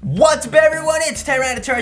What's up everyone, it's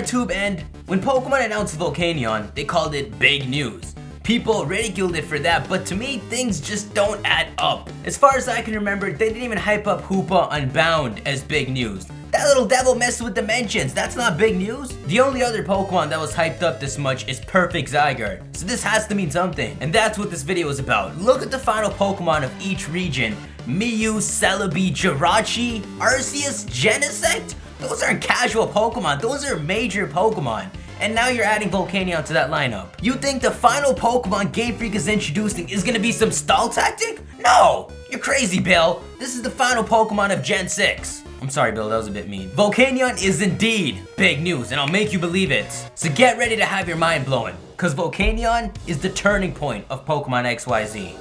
Tube, and when Pokemon announced Volcanion, they called it big news. People ridiculed it for that, but to me, things just don't add up. As far as I can remember, they didn't even hype up Hoopa Unbound as big news. That little devil messed with dimensions, that's not big news. The only other Pokemon that was hyped up this much is Perfect Zygarde, so this has to mean something. And that's what this video is about. Look at the final Pokemon of each region. Mew, Celebi, Jirachi, Arceus, Genesect? Those aren't casual Pokemon, those are major Pokemon. And now you're adding Volcanion to that lineup. You think the final Pokemon Game Freak is introducing is gonna be some stall tactic? No! You're crazy, Bill. This is the final Pokemon of Gen 6. I'm sorry, Bill, that was a bit mean. Volcanion is indeed big news, and I'll make you believe it. So get ready to have your mind blown, cause Volcanion is the turning point of Pokemon XYZ.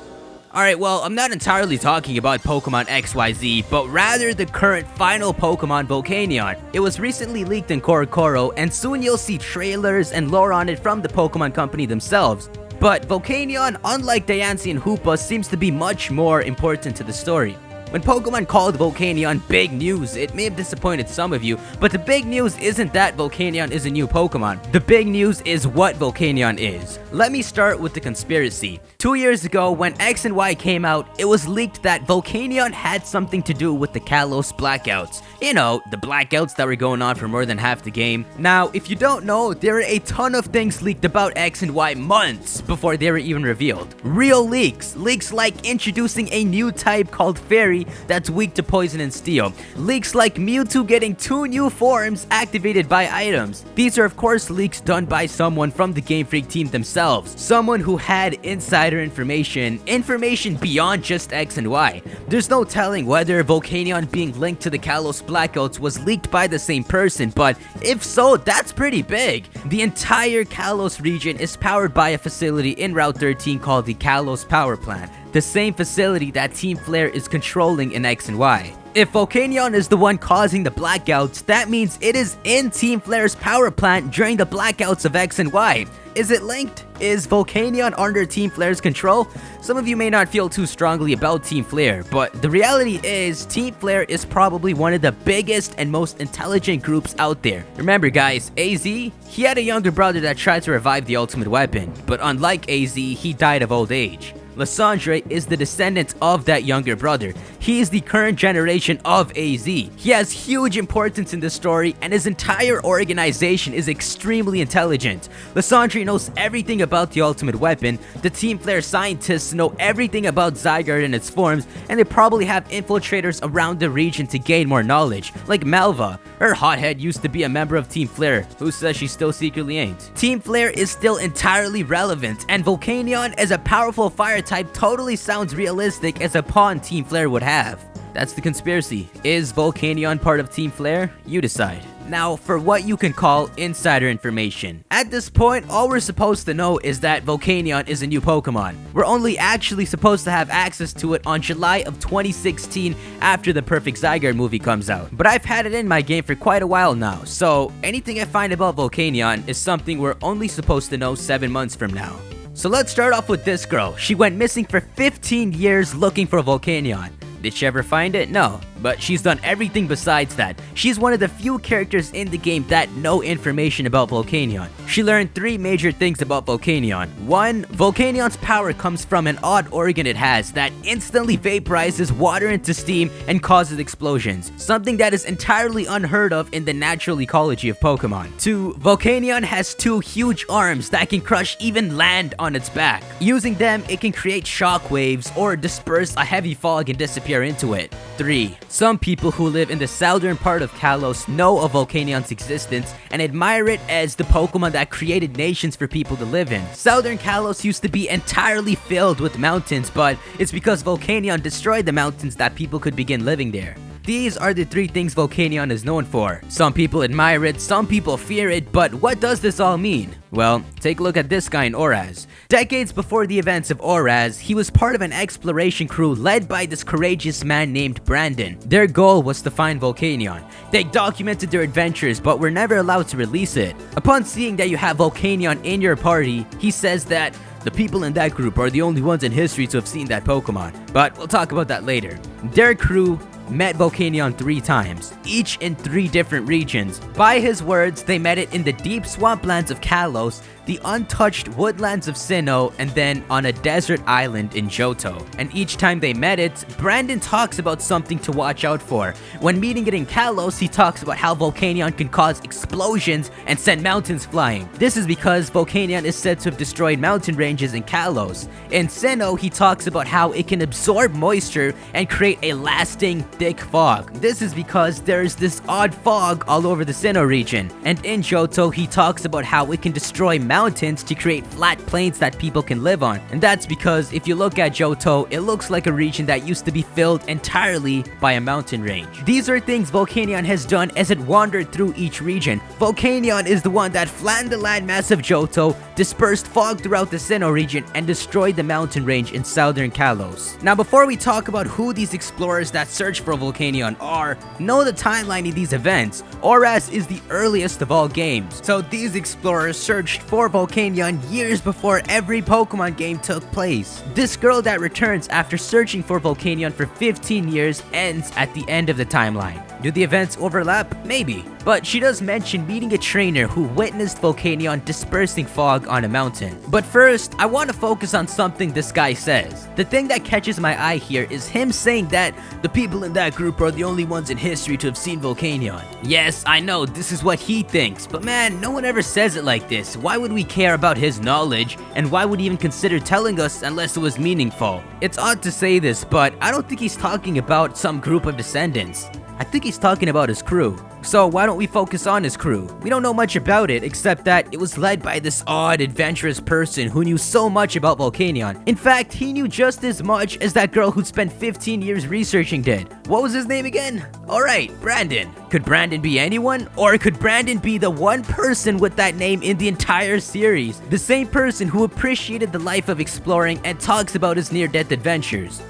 Alright, well, I'm not entirely talking about Pokemon XYZ, but rather the current final Pokemon Volcanion. It was recently leaked in Korokoro, and soon you'll see trailers and lore on it from the Pokemon company themselves. But Volcanion, unlike Diancie and Hoopa, seems to be much more important to the story. When Pokemon called Volcanion big news, it may have disappointed some of you, but the big news isn't that Volcanion is a new Pokemon. The big news is what Volcanion is. Let me start with the conspiracy. 2 years ago, when X and Y came out, it was leaked that Volcanion had something to do with the Kalos blackouts. You know, the blackouts that were going on for more than half the game. Now, if you don't know, there are a ton of things leaked about X and Y months before they were even revealed. Real leaks. Leaks like introducing a new type called Fairy that's weak to poison and steel. Leaks like Mewtwo getting 2 new forms activated by items. These are of course leaks done by someone from the Game Freak team themselves. Someone who had insider information beyond just X and Y. There's no telling whether Volcanion being linked to the Kalos blackouts was leaked by the same person, but if so, that's pretty big. The entire Kalos region is powered by a facility in Route 13 called the Kalos Power Plant. The same facility that Team Flare is controlling in X and Y. If Volcanion is the one causing the blackouts, that means it is in Team Flare's power plant during the blackouts of X and Y. Is it linked? Is Volcanion under Team Flare's control? Some of you may not feel too strongly about Team Flare, but the reality is Team Flare is probably one of the biggest and most intelligent groups out there. Remember guys, AZ, he had a younger brother that tried to revive the ultimate weapon, but unlike AZ, he died of old age. Lysandre is the descendant of that younger brother. He is the current generation of AZ. He has huge importance in the story, and his entire organization is extremely intelligent. Lysandre knows everything about the ultimate weapon, the Team Flare scientists know everything about Zygarde and its forms, and they probably have infiltrators around the region to gain more knowledge, like Malva. Her hothead used to be a member of Team Flare, who says she still secretly ain't. Team Flare is still entirely relevant, and Volcanion as a powerful fire type totally sounds realistic as a pawn Team Flare would have. That's the conspiracy. Is Volcanion part of Team Flare? You decide. Now, for what you can call insider information. At this point, all we're supposed to know is that Volcanion is a new Pokemon. We're only actually supposed to have access to it on July of 2016 after the Perfect Zygarde movie comes out. But I've had it in my game for quite a while now, so anything I find about Volcanion is something we're only supposed to know 7 months from now. So let's start off with this girl. She went missing for 15 years looking for Volcanion. Did she ever find it? No. But she's done everything besides that. She's one of the few characters in the game that know information about Volcanion. She learned 3 major things about Volcanion. 1. Volcanion's power comes from an odd organ it has that instantly vaporizes water into steam and causes explosions. Something that is entirely unheard of in the natural ecology of Pokemon. 2. Volcanion has 2 huge arms that can crush even land on its back. Using them, it can create shockwaves or disperse a heavy fog and disappear into it. 3. Some people who live in the southern part of Kalos know of Volcanion's existence and admire it as the Pokemon that created nations for people to live in. Southern Kalos used to be entirely filled with mountains, but it's because Volcanion destroyed the mountains that people could begin living there. These are the 3 things Volcanion is known for. Some people admire it, some people fear it, but what does this all mean? Well, take a look at this guy in Oraz. Decades before the events of Oraz, he was part of an exploration crew led by this courageous man named Brandon. Their goal was to find Volcanion. They documented their adventures but were never allowed to release it. Upon seeing that you have Volcanion in your party, he says that the people in that group are the only ones in history to have seen that Pokemon. But we'll talk about that later. Their crew met Volcanion 3 times, each in 3 different regions. By his words, they met it in the deep swamplands of Kalos, the untouched woodlands of Sinnoh, and then on a desert island in Johto. And each time they met it, Brandon talks about something to watch out for. When meeting it in Kalos, he talks about how Volcanion can cause explosions and send mountains flying. This is because Volcanion is said to have destroyed mountain ranges in Kalos. In Sinnoh, he talks about how it can absorb moisture and create a lasting, thick fog. This is because there is this odd fog all over the Sinnoh region. And in Johto, he talks about how it can destroy mountains to create flat plains that people can live on. And that's because if you look at Johto, it looks like a region that used to be filled entirely by a mountain range. These are things Volcanion has done as it wandered through each region. Volcanion is the one that flattened the landmass of Johto, dispersed fog throughout the Sinnoh region, and destroyed the mountain range in southern Kalos. Now, before we talk about who these explorers that search for Volcanion are, know the timeline of these events. ORAS is the earliest of all games, so these explorers searched for Volcanion years before every Pokemon game took place. This girl that returns after searching for Volcanion for 15 years ends at the end of the timeline. Do the events overlap? Maybe. But she does mention meeting a trainer who witnessed Volcanion dispersing fog on a mountain. But first, I want to focus on something this guy says. The thing that catches my eye here is him saying that the people in that group are the only ones in history to have seen Volcanion. Yes, I know, this is what he thinks, but man, no one ever says it like this. Why would we care about his knowledge, and why would he even consider telling us unless it was meaningful? It's odd to say this, but I don't think he's talking about some group of descendants. I think he's talking about his crew. So why don't we focus on his crew? We don't know much about it except that it was led by this odd, adventurous person who knew so much about Volcanion. In fact, he knew just as much as that girl who spent 15 years researching did. What was his name again? Alright, Brandon. Could Brandon be anyone? Or could Brandon be the one person with that name in the entire series? The same person who appreciated the life of exploring and talks about his near-death adventures.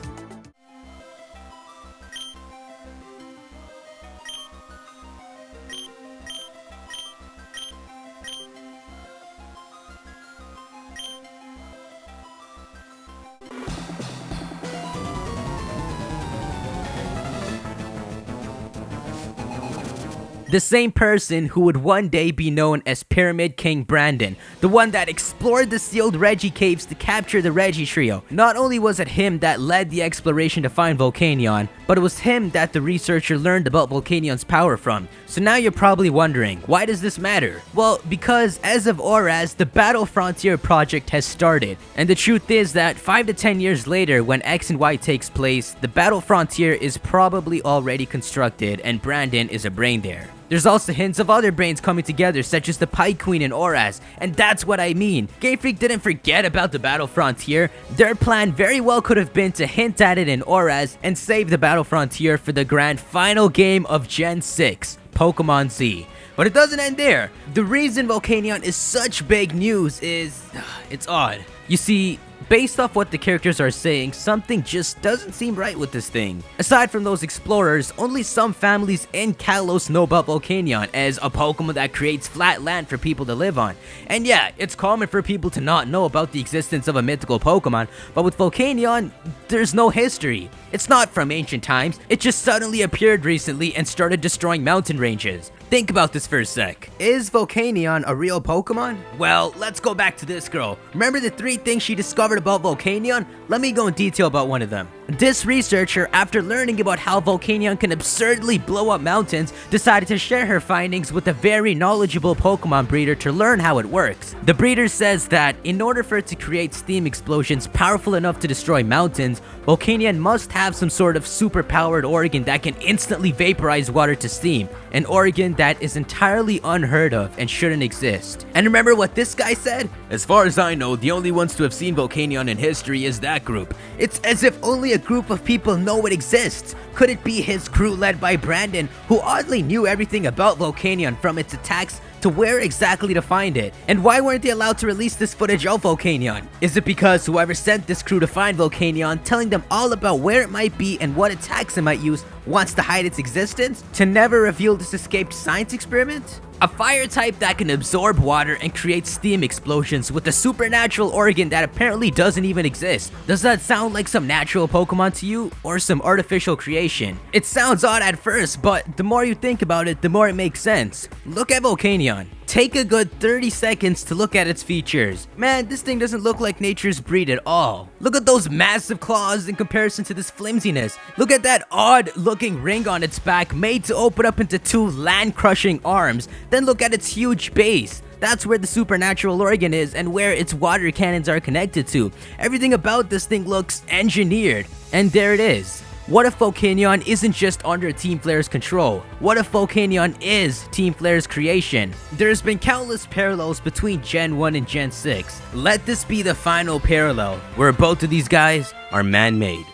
The same person who would one day be known as Pyramid King Brandon, the one that explored the sealed Reggie caves to capture the Reggie trio. Not only was it him that led the exploration to find Volcanion, but it was him that the researcher learned about Volcanion's power from. So now you're probably wondering, why does this matter? Well, because as of ORAS, the Battle Frontier project has started. And the truth is that 5 to 10 years later, when X and Y takes place, the Battle Frontier is probably already constructed and Brandon is a brain there. There's also hints of other brains coming together, such as the Pike Queen and ORAS, and that's what I mean. Game Freak didn't forget about the Battle Frontier. Their plan very well could have been to hint at it in ORAS and save the Battle Frontier for the grand final game of Gen 6, Pokemon Z. But it doesn't end there. The reason Volcanion is such big news is... it's odd. You see, based off what the characters are saying, something just doesn't seem right with this thing. Aside from those explorers, only some families in Kalos know about Volcanion as a Pokemon that creates flat land for people to live on. And yeah, it's common for people to not know about the existence of a mythical Pokemon, but with Volcanion, there's no history. It's not from ancient times, it just suddenly appeared recently and started destroying mountain ranges. Think about this for a sec. Is Volcanion a real Pokemon? Well, let's go back to this girl. Remember the 3 things she discovered about Volcanion? Let me go in detail about one of them. This researcher, after learning about how Volcanion can absurdly blow up mountains, decided to share her findings with a very knowledgeable Pokemon breeder to learn how it works. The breeder says that in order for it to create steam explosions powerful enough to destroy mountains, Volcanion must have some sort of super-powered organ that can instantly vaporize water to steam, an organ that is entirely unheard of and shouldn't exist. And remember what this guy said? As far as I know, the only ones to have seen Volcanion in history is that group. It's as if only a group of people know it exists. Could it be his crew led by Brandon, who oddly knew everything about Volcanion from its attacks to where exactly to find it? And why weren't they allowed to release this footage of Volcanion? Is it because whoever sent this crew to find Volcanion, telling them all about where it might be and what attacks it might use, wants to hide its existence? To never reveal this escaped science experiment? A fire type that can absorb water and create steam explosions with a supernatural organ that apparently doesn't even exist. Does that sound like some natural Pokemon to you, or some artificial creation? It sounds odd at first, but the more you think about it, the more it makes sense. Look at Volcanion. Take a good 30 seconds to look at its features. Man, this thing doesn't look like nature's breed at all. Look at those massive claws in comparison to this flimsiness. Look at that odd looking ring on its back made to open up into two land crushing arms. Then look at its huge base. That's where the supernatural organ is and where its water cannons are connected to. Everything about this thing looks engineered. And there it is. What if Volcanion isn't just under Team Flare's control? What if Volcanion is Team Flare's creation? There's been countless parallels between Gen 1 and Gen 6. Let this be the final parallel, where both of these guys are man-made.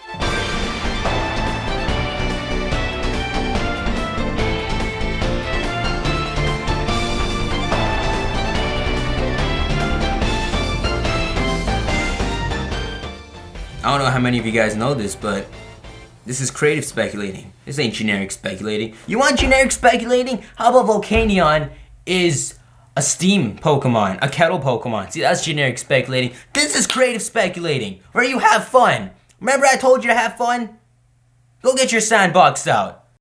I don't know how many of you guys know this, but this is creative speculating. This ain't generic speculating. You want generic speculating? How about Volcanion is a steam Pokemon, a kettle Pokemon? See, that's generic speculating. This is creative speculating, where you have fun. Remember I told you to have fun? Go get your sandbox out.